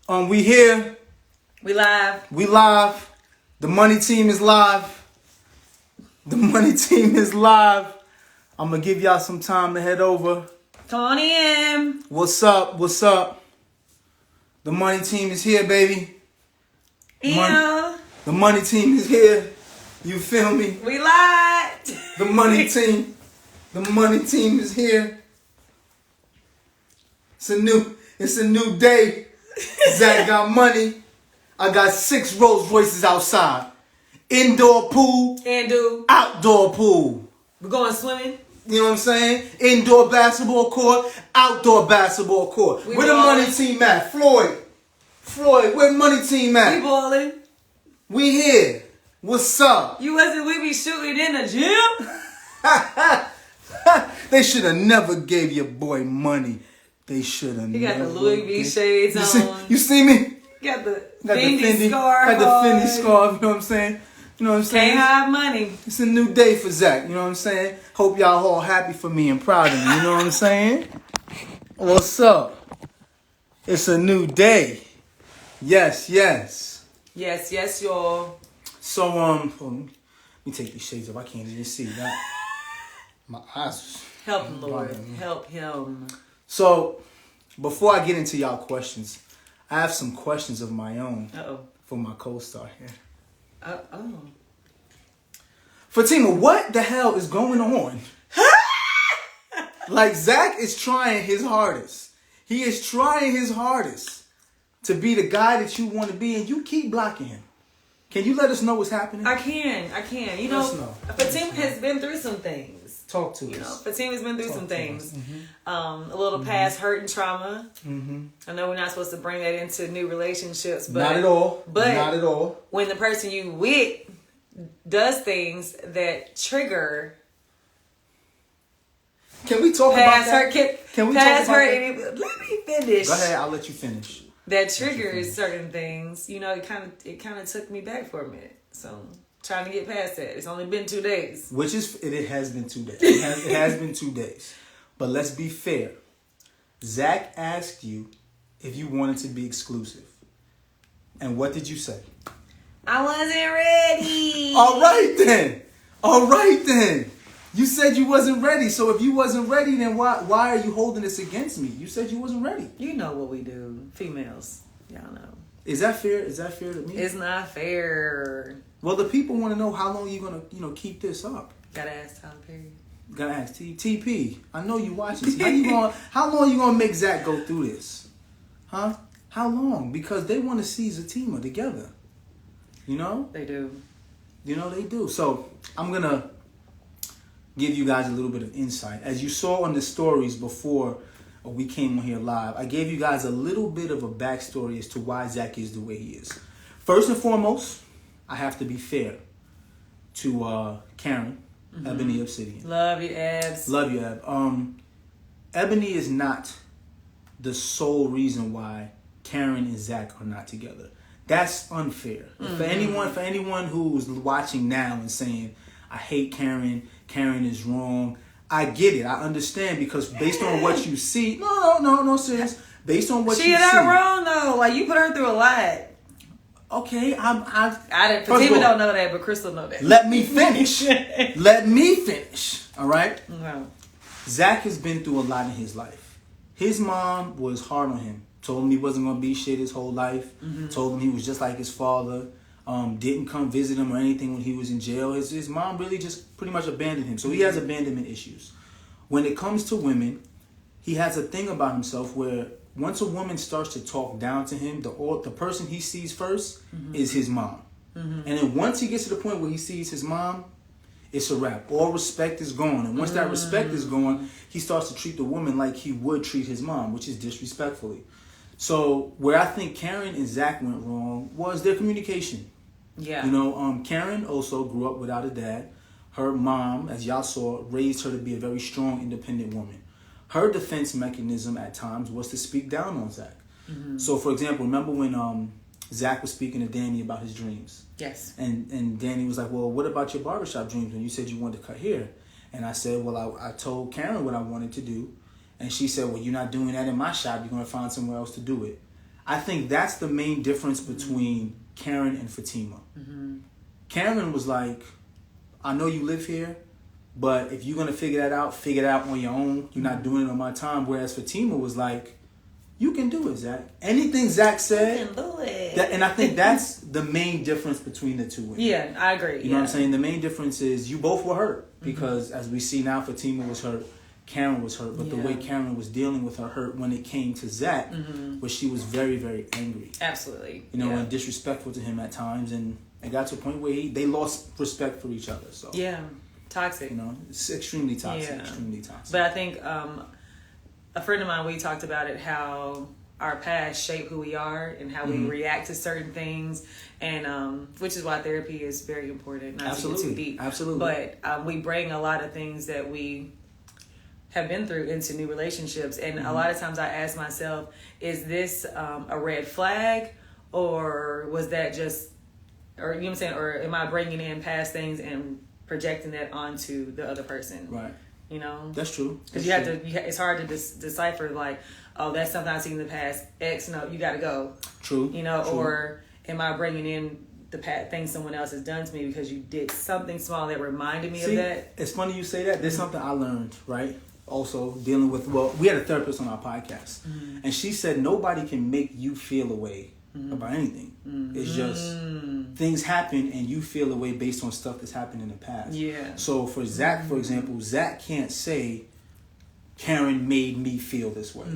We here. We live. We live. The money team is live. The money team is live. I'm gonna give y'all some time to head over. Come on in. What's up? What's up? The money team is here, baby. Yeah. The money team is here. You feel me? We live. The money team. The money team is here. It's a new day. Zach got money. I got 6 Rolls Royces outside. Indoor pool. Outdoor pool. We're going swimming. You know what I'm saying? Indoor basketball court. Outdoor basketball court. Where the money team at? Floyd, where the money team at? We balling. We here. What's up? You wasn't with me shooting in the gym? They should have never gave your boy money. They should have never. He got the Louis V shades on. You see me? Got the Fendi scarf. Got the Fendi scarf, you know what I'm saying? You know what I'm saying? Can't hide money. It's a new day for Zach, you know what I'm saying? Hope y'all all happy for me and proud of me, you know what I'm saying? What's up? It's a new day. Yes, y'all. So, hold on, let me take these shades off. I can't even see that. My eyes. Help him, Lord. Help him. So, before I get into y'all questions, I have some questions of my own for my co-star here. Fatima, what the hell is going on? Like, Zach is trying his hardest. He is trying his hardest to be the guy that you want to be, and you keep blocking him. Can you let us know what's happening? I can. You know, Fatima has been through some things. Talk to us. You know, Fatima's been through some things. Mm-hmm. A little past hurt and trauma. Mm-hmm. I know we're not supposed to bring that into new relationships, but not at all. But not at all. When the person you with does things that trigger. Can we talk about that? Can we talk about that? Let me finish. Go ahead, I'll let you finish. That triggers certain things. You know, it kind of took me back for a minute. So trying to get past that. It's only been 2 days. It has been 2 days. It has been 2 days. But let's be fair. Zach asked you if you wanted to be exclusive. And what did you say? I wasn't ready. All right then. You said you wasn't ready. So if you wasn't ready, then why are you holding this against me? You said you wasn't ready. You know what we do. Females. Y'all know. Is that fair? Is that fair to me? It's not fair. Well, the people want to know how long you're gonna, keep this up. Gotta ask Tyler Perry. Gotta ask TP. I know you watching. How long you gonna make Zach go through this? Huh? How long? Because they want to see Fatima together. You know? They do. You know they do. So I'm gonna give you guys a little bit of insight. As you saw on the stories before we came on here live, I gave you guys a little bit of a backstory as to why Zach is the way he is. First and foremost, I have to be fair to Karen, Ebony Obsidian. Love you, Ebs. Love you, Eb. Ebony is not the sole reason why Karen and Zach are not together. That's unfair. For anyone who's watching now and saying, I hate Karen is wrong, I get it. I understand, because based on what you see, no, serious. Based on what you see, she not wrong though. Like, you put her through a lot. Okay, I didn't. Fatima don't know that, but Crystal know that. Let me finish. All right. No. Zach has been through a lot in his life. His mom was hard on him. Told him he wasn't gonna be shit his whole life. Mm-hmm. Told him he was just like his father. Didn't come visit him or anything when he was in jail. His mom really just pretty much abandoned him. So he has abandonment issues. When it comes to women, he has a thing about himself where once a woman starts to talk down to him, the person he sees first is his mom. Mm-hmm. And then once he gets to the point where he sees his mom, it's a wrap. All respect is gone. And once that respect is gone, he starts to treat the woman like he would treat his mom, which is disrespectfully. So where I think Karen and Zach went wrong was their communication. Yeah. You know, Karen also grew up without a dad. Her mom, as y'all saw, raised her to be a very strong, independent woman. Her defense mechanism at times was to speak down on Zach. Mm-hmm. So, for example, remember when Zach was speaking to Danny about his dreams? Yes. And Danny was like, well, what about your barbershop dreams when you said you wanted to cut hair? And I said, well, I told Karen what I wanted to do. And she said, well, you're not doing that in my shop. You're going to find somewhere else to do it. I think that's the main difference between Karen and Fatima. Mm-hmm. Karen was like, I know you live here, but if you're going to figure it out on your own. You're not doing it on my time. Whereas Fatima was like, you can do it, Zach. Anything Zach said. You can do it. And I think that's the main difference between the two women. Yeah, I agree. You know what I'm saying? The main difference is you both were hurt. Because as we see now, Fatima was hurt. Karen was hurt. But the way Karen was dealing with her hurt when it came to Zach was she was very, very angry. Absolutely. You know, and disrespectful to him at times. And it got to a point where they lost respect for each other. So yeah, toxic. You know, it's extremely toxic. Yeah. Extremely toxic. But I think a friend of mine, we talked about it, how our past shape who we are and how we react to certain things, and which is why therapy is very important. Not to get too deep. Absolutely. But we bring a lot of things that we have been through into new relationships, and a lot of times I ask myself, is this a red flag, or was that just, or you know what I'm saying, or am I bringing in past things and projecting that onto the other person? Right. You know, that's true. Because it's hard to decipher, like, oh, that's something I've seen in the past. X, no, you got to go. True. You know, True. Or am I bringing in the things someone else has done to me because you did something small that reminded me of that? It's funny you say that. There's something I learned, right? Also dealing with, we had a therapist on our podcast, and she said nobody can make you feel a way about anything. It's just things happen and you feel a way based on stuff that's happened in the past. Yeah. So for Zach, for example, Zach can't say Karen made me feel this way.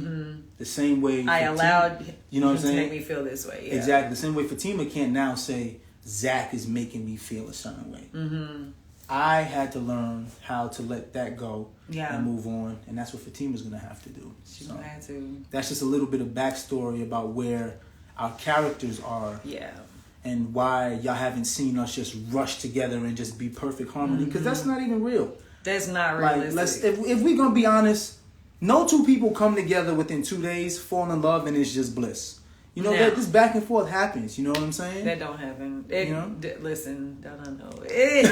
The same way I allowed you know what I'm saying, to make me feel this way. Yeah. Exactly. The same way Fatima can't now say Zach is making me feel a certain way. I had to learn how to let that go and move on, and that's what Fatima's gonna have to do. She's gonna have to. That's just a little bit of backstory about where our characters are. Yeah. And why y'all haven't seen us just rush together and just be perfect harmony, because that's not even real. That's not realistic. If we're gonna be honest, no two people come together within 2 days, fall in love, and it's just bliss. You know, that this back and forth happens. You know what I'm saying? That don't happen. Listen, don't know. It's.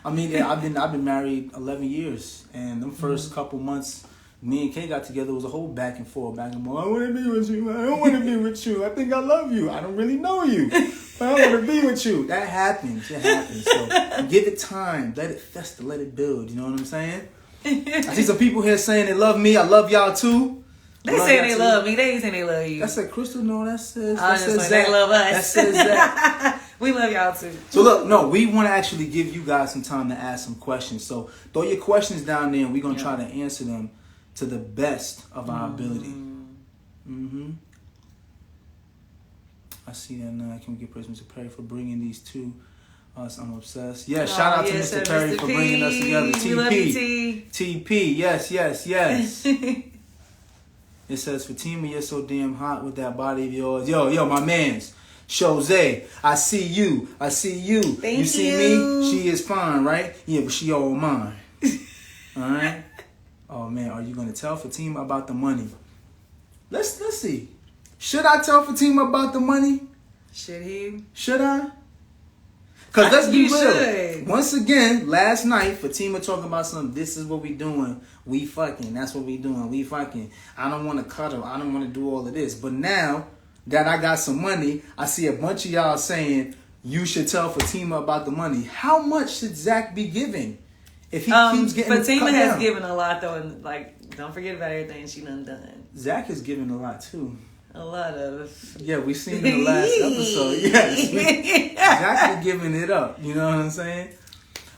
I mean, I've been married 11 years, and them first couple months, me and Kay got together, it was a whole back and forth. I want to be with you. I don't want to be with you. I think I love you. I don't really know you, but I want to be with you. That happens. It happens. So give it time. Let it fester. Let it build. You know what I'm saying? I see some people here saying they love me. I love y'all too. They say they love me. They ain't saying they love you. That said Crystal. No, that says Zach. They love us. That says Zach. We love y'all too. So look, no, we want to actually give you guys some time to ask some questions. So throw your questions down there, and we're gonna try to answer them to the best of our ability. I see that now. Can we get Mr. Perry for bringing these two? I'm obsessed. Yeah, shout out to Mr. Perry for bringing us together. TP. We love you, T. TP. Yes. It says, Fatima, you're so damn hot with that body of yours. Yo, my mans. Jose, I see you. Thank you see me? She is fine, right? Yeah, but she all mine. All right? Oh, man, are you going to tell Fatima about the money? Let's see. Should I tell Fatima about the money? Should he? Should I? Because let's be real. Should. Once again, last night, Fatima talking about something. This is what we doing. We fucking. That's what we doing. We fucking. I don't want to cuddle. I don't want to do all of this. But now that I got some money, I see a bunch of y'all saying you should tell Fatima about the money. How much should Zach be giving? If he keeps getting Fatima has given a lot though, and like, don't forget about everything she done. Zach is giving a lot too. A lot of. Yeah, we seen in the last episode. Yes, Zach is giving it up. You know what I'm saying?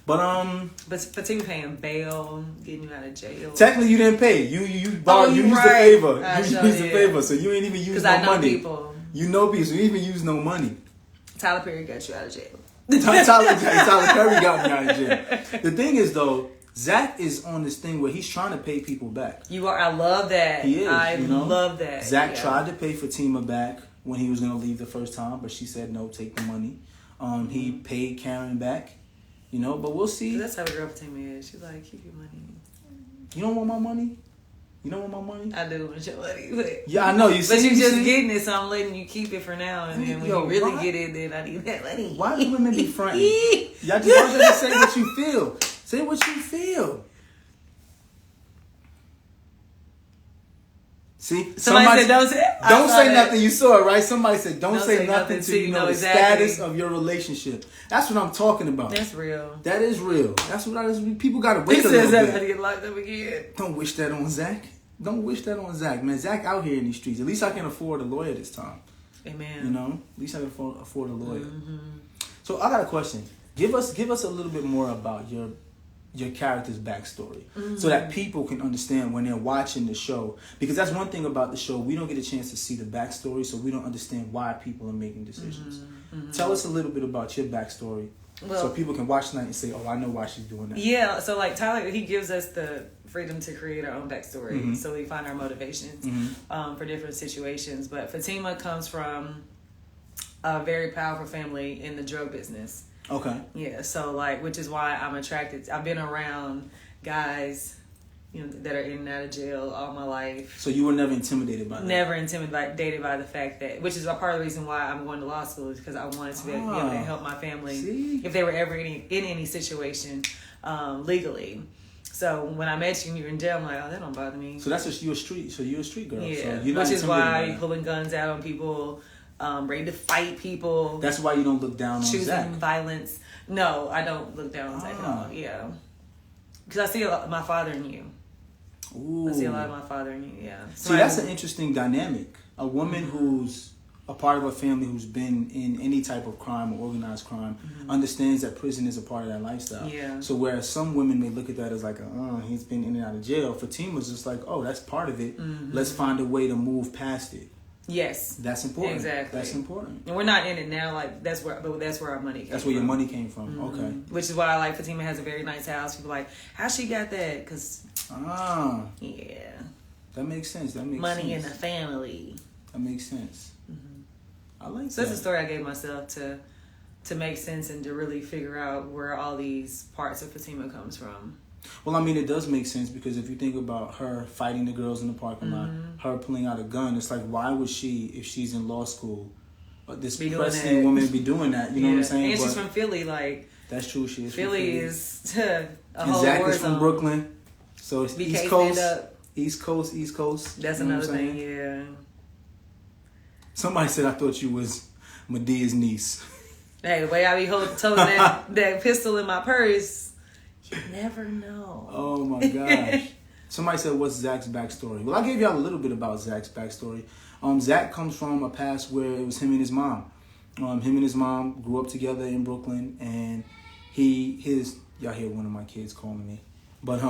But Fatima paying bail, getting you out of jail. Technically, you didn't pay. You borrowed. You used the favor. You used the favor, so you ain't even use no money. Because I know people. You know people, so you didn't even use no money. Tyler Perry got you out of jail. Tyler Perry got me out of jail. The thing is, though, Zach is on this thing where he's trying to pay people back. You are. I love that. He is. I love that. Zach tried to pay Fatima back when he was going to leave the first time, but she said no, take the money. He paid Karen back, but we'll see. That's how a girl Fatima is. She's like, keep your money. You don't want my money? You don't want my money? I do want your money. But yeah, I know. You see, but you're just getting it, so I'm letting you keep it for now. And then when you really get it, then I need that money. Why do women be fronting? Y'all just say what you feel. Say what you feel. See, somebody said don't say nothing. You saw it, right? Somebody said don't say nothing till you know the exactly. status of your relationship. That's what I'm talking about. That's real. That is real. That's what people got to wait a little bit. Get locked up again. Don't wish that on Zach. Don't wish that on Zach, man. Zach out here in these streets. At least I can afford a lawyer this time. Amen. You know, at least I can afford a lawyer. So I got a question. Give us a little bit more about your character's backstory, so that people can understand when they're watching the show. Because that's one thing about the show, we don't get a chance to see the backstory, so we don't understand why people are making decisions. Tell us a little bit about your backstory, so people can watch tonight and say, "Oh, I know why she's doing that." Yeah. So like Tyler, he gives us the freedom to create our own backstory, so we find our motivations for different situations. But Fatima comes from a very powerful family in the drug business. Okay. Yeah, so like, which is why I'm attracted. I've been around guys, that are in and out of jail all my life. So you were never intimidated by that? Never intimidated by the fact that, which is a part of the reason why I'm going to law school, is because I wanted to be able to help my family if they were ever in any situation legally. So when I met you and you were in jail, I'm like, oh, that don't bother me. So that's just you're a street girl. Yeah, so you're not which is why you're pulling guns out on people. Ready to fight people. That's why you don't look down on choosing Zach. Violence. No, I don't look down on Zach at all. Yeah, because I see my father in you. Ooh. I see a lot of my father in you. Yeah. See, that's an interesting dynamic. A woman who's a part of a family who's been in any type of crime or organized crime understands that prison is a part of that lifestyle. Yeah. So whereas some women may look at that as like, he's been in and out of jail. Fatima's just like, oh, that's part of it. Let's find a way to move past it. Yes, that's important. Exactly, that's important. And we're not in it now. Like that's where our money came. That's where your money came from. Okay. Which is why like Fatima has a very nice house. People are like, how she got that? Because yeah, that makes sense. That makes money sense. in the family. That makes sense. I like that. So that's a story I gave myself to make sense and to really figure out where all these parts of Fatima comes from. Well, I mean, it does make sense because if you think about her fighting the girls in the parking lot, her pulling out a gun, it's like, why would she, if she's in law school, this pressing woman be doing that? You know what I'm saying? And she's from Philly, like. That's true. She is. Philly is a whole Zach war is from zone. Brooklyn, so it's BK East Coast. East Coast. That's another thing. Yeah. Somebody said I thought you was Medea's niece. Hey, the way I be toting that pistol in my purse. You never know. Oh my gosh. Somebody said, what's Zach's backstory? Well, I gave y'all a little bit about Zach's backstory. Zach comes from a past where it was him and his mom. Him and his mom grew up together in Brooklyn, and y'all hear one of my kids calling me. But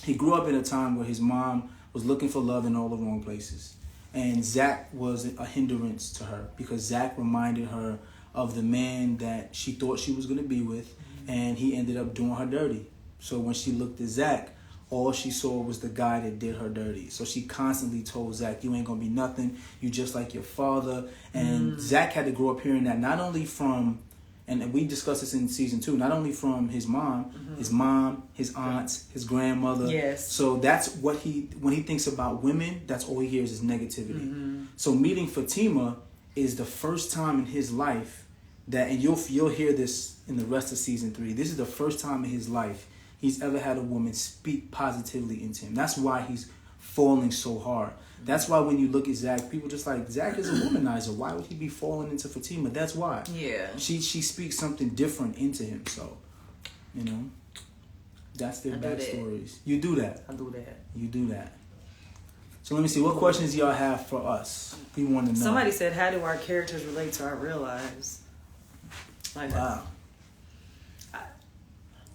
he grew up in a time where his mom was looking for love in all the wrong places. And Zach was a hindrance to her because Zach reminded her of the man that she thought she was going to be with. And he ended up doing her dirty. So when she looked at Zach, all she saw was the guy that did her dirty. So she constantly told Zach, you ain't going to be nothing. You just like your father. And Zach had to grow up hearing that not only from, and we discussed this in season 2, not only from his mom, his aunts, his grandmother. Yes. So that's what when he thinks about women, that's all he hears is negativity. So meeting Fatima is the first time in his life that, and you'll hear this in the rest of season 3. This is the first time in his life he's ever had a woman speak positively into him. That's why he's falling so hard. That's why when you look at Zach, people just like, Zach is a womanizer. Why would he be falling into Fatima? That's why. Yeah. She speaks something different into him. So, that's their backstories. You do that. I do that. You do that. So let me see. What questions y'all have for us? We want to know. Somebody said, how do our characters relate to our real lives? Like wow.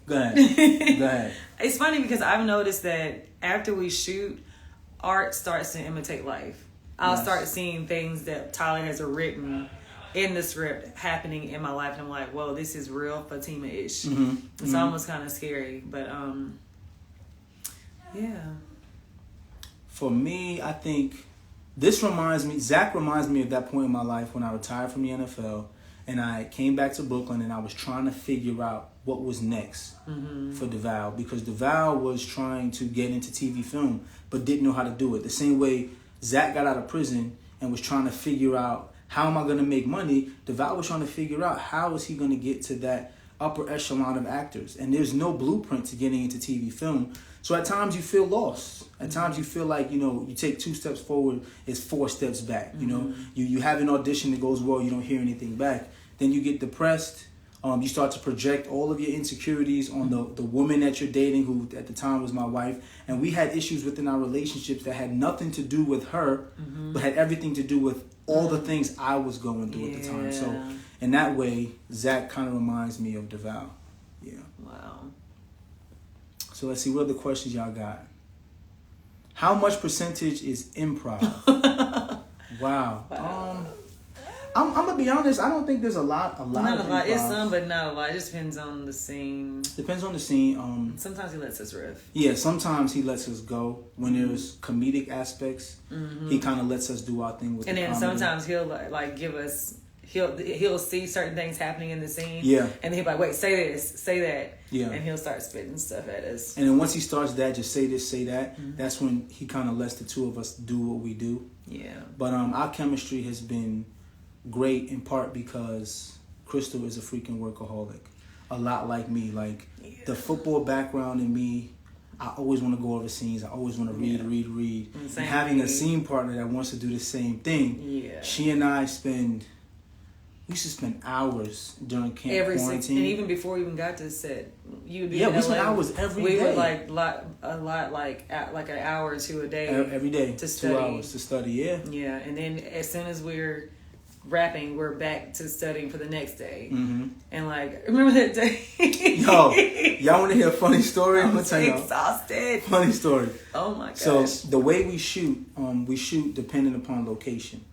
Go ahead. It's funny because I've noticed that after we shoot, art starts to imitate life. I'll start seeing things that Tyler has written in the script happening in my life, and I'm like, whoa, this is real Fatima-ish. It's almost kind of scary, but yeah. For me, I think Zach reminds me of that point in my life when I retired from the NFL and I came back to Brooklyn and I was trying to figure out what was next for Devale, because Devale was trying to get into TV film but didn't know how to do it. The same way Zach got out of prison and was trying to figure out, how am I going to make money? Devale was trying to figure out, how is he going to get to that upper echelon of actors? And there's no blueprint to getting into TV film. So at times you feel lost. At times you feel like, you take 2 steps forward, it's 4 steps back. You have an audition that goes well, you don't hear anything back. Then you get depressed. You start to project all of your insecurities on the woman that you're dating, who at the time was my wife. And we had issues within our relationships that had nothing to do with her, but had everything to do with all the things I was going through at the time. So in that way, Zach kind of reminds me of Devale. Yeah. Wow. So let's see, what other questions y'all got? How much percentage is improv? Wow. I'm gonna be honest. I don't think there's a lot. Not a lot. It's some, but not a lot. It just depends on the scene. Depends on the scene. Sometimes he lets us riff. Yeah, sometimes he lets us go when there's comedic aspects. He kind of lets us do our thing with. And the then comedy. sometimes he'll like give us. He'll see certain things happening in the scene. Yeah. And then he'll be like, wait, say this, say that. Yeah. And he'll start spitting stuff at us. And then once he starts that, just say this, say that. That's when he kind of lets the two of us do what we do. Yeah. But our chemistry has been great in part because Crystal is a freaking workaholic, a lot like me. Like the football background in me, I always want to go over scenes. I always want to read. And having a scene partner that wants to do the same thing. Yeah. She and I we used to spend hours during camp quarantine. And even before we even got to set, we spent hours every day. We would like a lot like an hour or 2 a day. Every day. To study. 2 hours to study, yeah. Yeah, and then as soon as we're rapping, we're back to studying for the next day. And like, remember that day? Yo, y'all want to hear a funny story? I'm gonna tell y'all. Exhausted. Funny story. Oh my gosh. So the way we shoot depending upon location.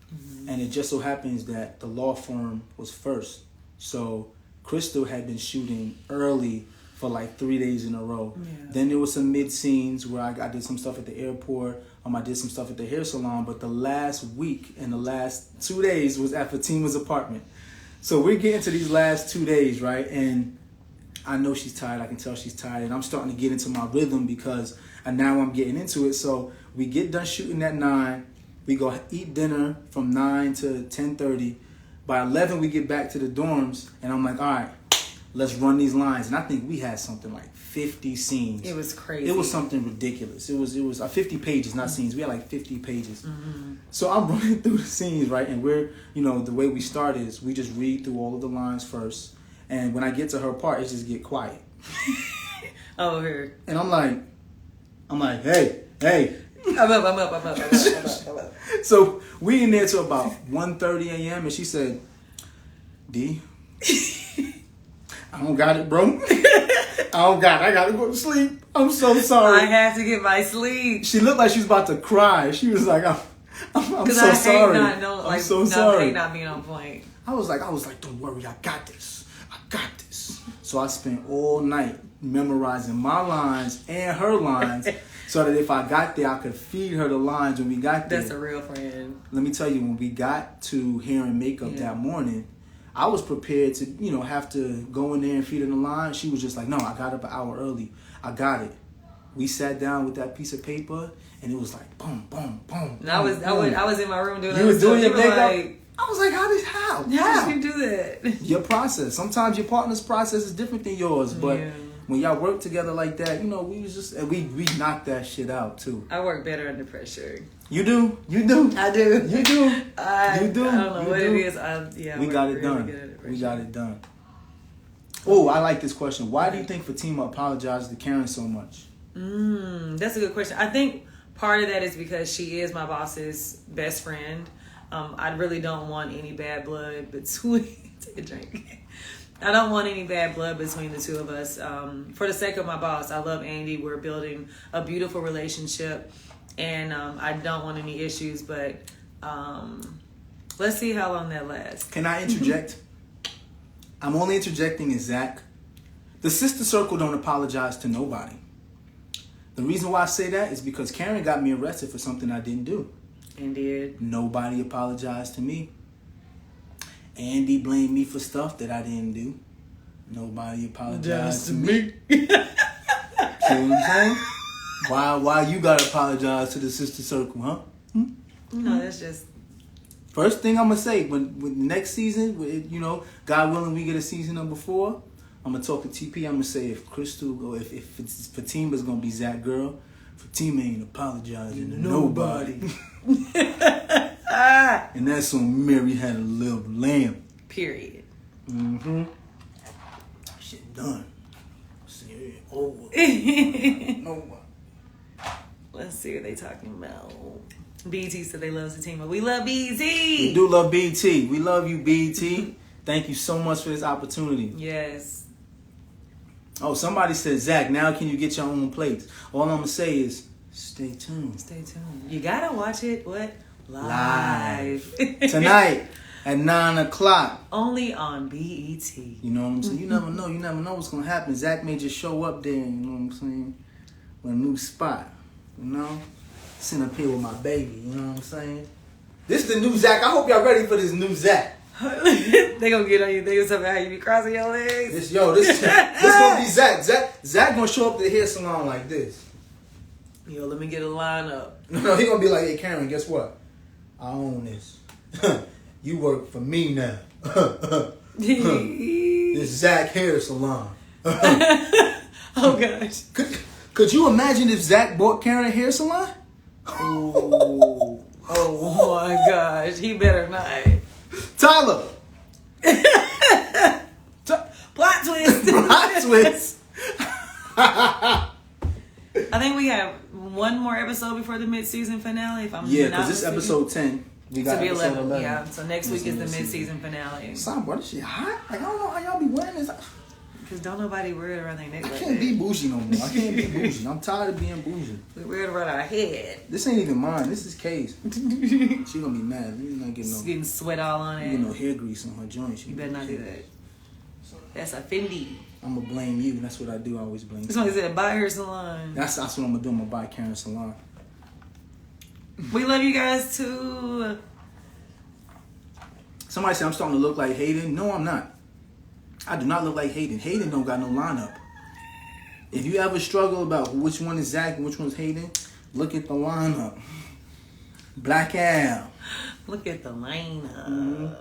And it just so happens that the law firm was first. So Crystal had been shooting early for like 3 days in a row. Yeah. Then there was some mid scenes where I did some stuff at the airport. I did some stuff at the hair salon. But the last week and the last 2 days was at Fatima's apartment. So we're getting to these last 2 days, right? And I know she's tired. I can tell she's tired. And I'm starting to get into my rhythm because now I'm getting into it. So we get done shooting at 9. We go eat dinner from 9 to 10:30. By 11, we get back to the dorms, and I'm like, all right, let's run these lines. And I think we had something like 50 scenes. It was crazy. It was something ridiculous. It was 50 pages, not scenes. We had like 50 pages. So I'm running through the scenes, right? And we're, the way we start is we just read through all of the lines first. And when I get to her part, it just get quiet. Oh, here. And I'm like, hey. I'm up. So we in there till about 1:30 a.m. and she said, D, I don't got it, bro. I gotta go to sleep. I'm so sorry. I have to get my sleep. She looked like she was about to cry. She was like, I'm so sorry. I'm so sorry. I hate not being on point. I was like, don't worry, I got this. So I spent all night memorizing my lines and her lines so that if I got there, I could feed her the lines when we got there. That's a real friend. Let me tell you, when we got to hair and makeup that morning, I was prepared to, have to go in there and feed her the lines. She was just like, no, I got up an hour early. I got it. We sat down with that piece of paper, and it was like, boom, boom, boom. And I was in my room doing that. You was doing your makeup? Like, I was like, how did you do that? Your process. Sometimes your partner's process is different than yours, but when y'all work together like that, we was just, and we knocked that shit out too. I work better under pressure. You do. I do. You do. You do. I don't know what it is. We got it done. Oh, I like this question. Why do you think Fatima apologized to Karen so much? That's a good question. I think part of that is because she is my boss's best friend. I really don't want any bad blood between. Take a drink. I don't want any bad blood between the two of us. For the sake of my boss, I love Andy. We're building a beautiful relationship, and I don't want any issues. But let's see how long that lasts. Can I interject? I'm only interjecting as Zach. The sister circle don't apologize to nobody. The reason why I say that is because Karen got me arrested for something I didn't do. And did. Nobody apologized to me. Andy blamed me for stuff that I didn't do. Nobody apologized to me. See what I'm saying? Why you gotta apologize to the sister circle, huh? No, that's just... First thing I'm gonna say, when the next season, God willing, we get a season number 4, I'm gonna talk to TP. I'm gonna say if Crystal or if Fatima's gonna be Zach girl, Fatima ain't apologizing to nobody. And that's on Mary Had a Little Lamb. Period. Mm-hmm. Shit done. See, over. No. Let's see what they talking about. BT said they love Fatima. We love BT. We do love BT. We love you, BT. Thank you so much for this opportunity. Yes. Oh, somebody said, Zach, now can you get your own plates? All I'm going to say is, stay tuned. Stay tuned. You got to watch it, what? Live. Tonight at 9 o'clock. Only on BET. You know what I'm saying? You never know. You never know what's going to happen. Zach may just show up there, you know what I'm saying, with a new spot. You know? Sitting up here with my baby, you know what I'm saying? This is the new Zach. I hope y'all ready for this new Zach. They gonna get on you. They gonna talk about how you be crossing your legs. This gonna be Zach. Zach gonna show up to the hair salon like this. Yo, let me get a lineup. No, he gonna be like, hey Karen, guess what? I own this. You work for me now. This Zach hair salon. Oh gosh. Could you imagine if Zach bought Karen a hair salon? Oh my gosh. He better not. Tyler. Plot twist. Plot twist. I think we have one more episode before the mid-season finale. If I'm because this episode 10. We got to be episode 11. Yeah. So next week is the mid-season finale. Son, bro, this shit hot. Like I don't know how y'all be wearing this. Because don't nobody wear it around their neck. I can't be bougie no more. I can't be bougie. I'm tired of being bougie. We wear it around our head. This ain't even mine. This is Kay's. She gonna be mad. You not getting no. Getting sweat all on it. You no hair grease on her joint. You better not do that. That's a Fendi. I'm gonna blame you. That's what I do. I always blame. That's what he said. Buy her salon. That's what I'm gonna do. I'm gonna buy Karen salon. We love you guys too. Somebody said I'm starting to look like Hayden. No, I'm not. I do not look like Hayden. Hayden don't got no lineup. If you ever struggle about which one is Zach and which one's Hayden, look at the lineup. Black Al. Look at the lineup. Mm-hmm.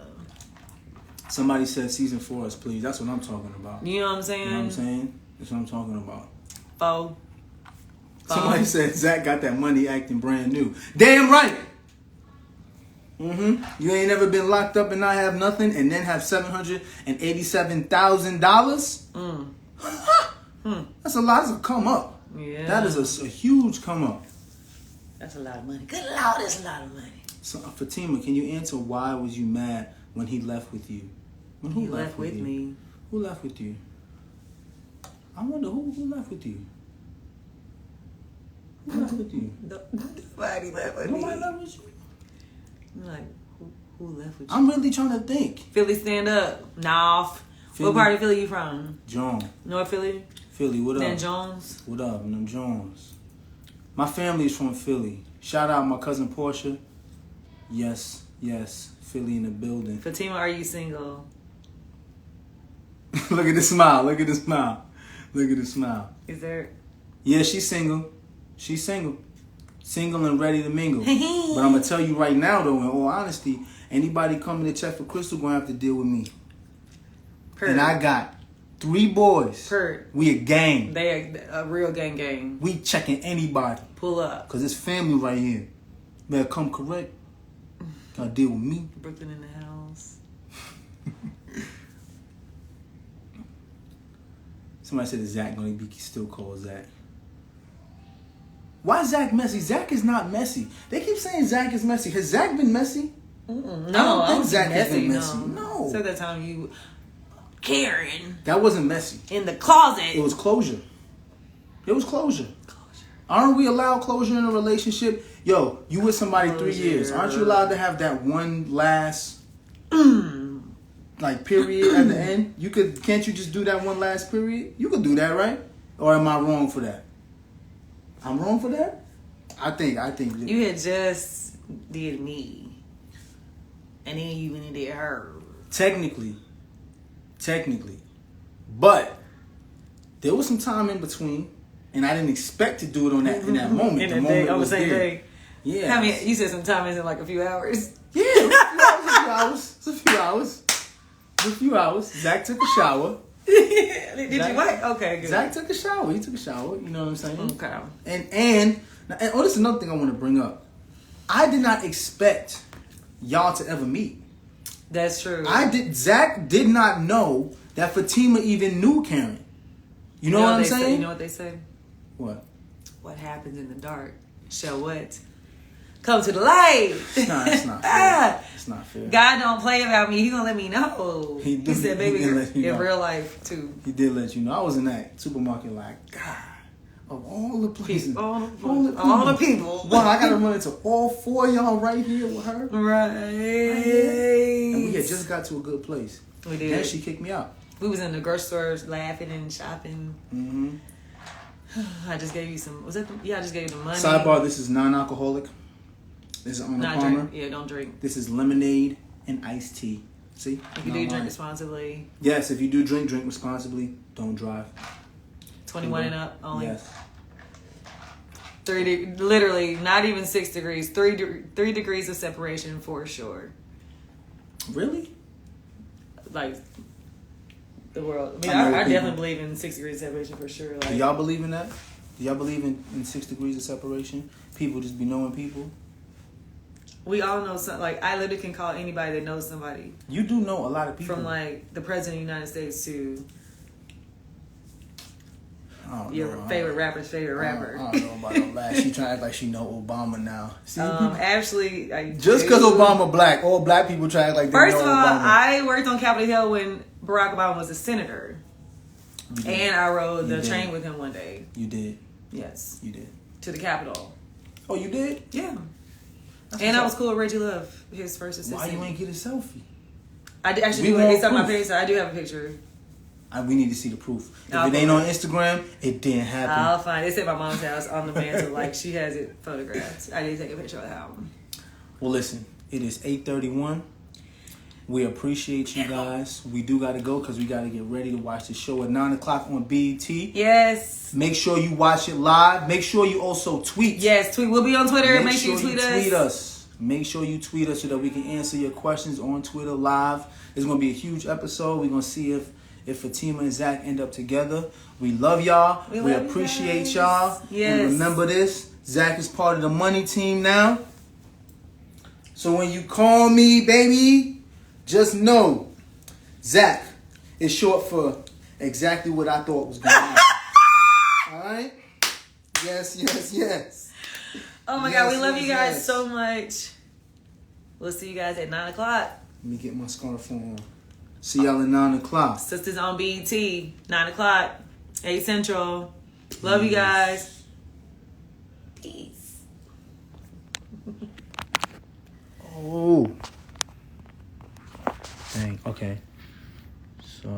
Somebody said season 4 is please. That's what I'm talking about. You know what I'm saying? You know what I'm saying? That's what I'm talking about. Faux. Somebody said Zach got that money acting brand new. Damn right. Mm-hmm. You ain't never been locked up and not have nothing and then have $787,000? That's a lot. That's a come up. Yeah. That is a huge come up. That's a lot of money. Good Lord, that's a lot of money. So, Fatima, can you answer why was you mad when he left with you? When he left with you? me. Who left with you? I wonder who left with you? Who left with you? Nobody left with me. Nobody left with you? I'm like, who left with you? I'm really trying to think. Philly, stand up. North. Philly. What part of Philly you from? John. North Philly? Philly, what up? Then Jones? What up? And them Jones. My family's from Philly. Shout out my cousin Portia. Yes. Philly in the building. Fatima, are you single? Look at the smile. Look at the smile. Look at the smile. Is there? Yeah, she's single. She's single. Single and ready to mingle. But I'm going to tell you right now, though, in all honesty, anybody coming to check for Crystal going to have to deal with me. Pert. And I got 3 boys. Pert. We a gang. They a real gang. We checking anybody. Pull up. Because it's family right here. Better come correct. Gotta deal with me. Brooklyn in the house. Somebody said that Zach gonna be still called Zach. Why is Zach messy? Zach is not messy. They keep saying Zach is messy. Has Zach been messy? No, I don't think Zach has messy, been messy. No. So that time you, Karen, That wasn't messy. in the closet. It was closure. It was closure. Aren't we allowed closure in a relationship? Yo, you with somebody 3 years. Aren't you allowed to have that one last like period at the end? Can't you just do that one last period? You could do that, right? Or am I wrong for that? I'm wrong for that? I think You had just did me, and then you went and did her. Technically, but there was some time in between, and I didn't expect to do it in that moment. In the the moment day, on the was same there. day. Yeah. I mean, you said some time is in like a few hours. Yeah, it was a few hours. It's a few hours. Zach took a shower. Did you wait? Okay, good. Zach took a shower. He took a shower. You know what I'm saying? Okay. And oh, this is another thing I want to bring up. I did not expect y'all to ever meet. That's true. Zach did not know that Fatima even knew Karen. You know what I'm saying? You know what they say? What? What happens in the dark shall what? Come to the light. Nah, it's not fair. It's not fair. God don't play about me. He gonna let me know. He said, baby, in real life too. He did let you know. I was in that supermarket like, God, of all the places, all the people. Wow, I gotta run into all four of y'all right here with her. Right. And we had just got to a good place. We did. Then she kicked me out. We was in the grocery stores laughing and shopping. Mm-hmm. I just gave you some. Was that? I just gave you the money. Sidebar: this is non-alcoholic. This is Arnold Palmer. Drink. Yeah, don't drink. This is lemonade and iced tea. See? If you do drink responsibly. Yes, if you do drink responsibly. Don't drive. 21 and up only. Yes. Literally, not even 6 degrees. 3 degrees of separation for sure. Really? Like the world. I mean, I definitely believe in 6 degrees of separation for sure. Like, do y'all believe in that? Do y'all believe in 6 degrees of separation? People just be knowing people? We all know some. Like, I literally can call anybody that knows somebody. You do know a lot of people. From like the president of the United States to your favorite rapper's favorite rapper. I don't know about all that. She trying to act like she know Obama now. See, actually, just because Obama black, all black people try to act like they know Obama. First of all, I worked on Capitol Hill when Barack Obama was a senator, and I rode the train with him one day. You did. Yes, you did. To the Capitol. Oh, you did? Yeah. And I was cool with Reggie Love, his first assistant. Why you ain't get a selfie? I actually do. It's on my page, so I do have a picture. We need to see the proof. If it ain't on Instagram, it didn't happen. I'll find it. It's at my mom's house on the mantle. Like, she has it photographed. I need to take a picture of the album. Well, listen. It is 8:31. We appreciate you guys. We do got to go because we got to get ready to watch the show at 9 o'clock on BET. Yes. Make sure you watch it live. Make sure you also tweet. Yes, tweet. We'll be on Twitter. Make sure you tweet us. Make sure you tweet us so that we can answer your questions on Twitter live. It's going to be a huge episode. We're going to see if Fatima and Zach end up together. We love y'all. We appreciate y'all. Yes. And remember this. Zach is part of the money team now. So when you call me, baby, just know Zach is short for exactly what I thought was going on. All right? Yes. Oh my God, we love you guys so much. We'll see you guys at 9 o'clock. Let me get my scarf on. See y'all at 9 o'clock. Sisters on BET, 9 o'clock, 8 Central. Love you guys. Peace. Oh. Dang, okay. So...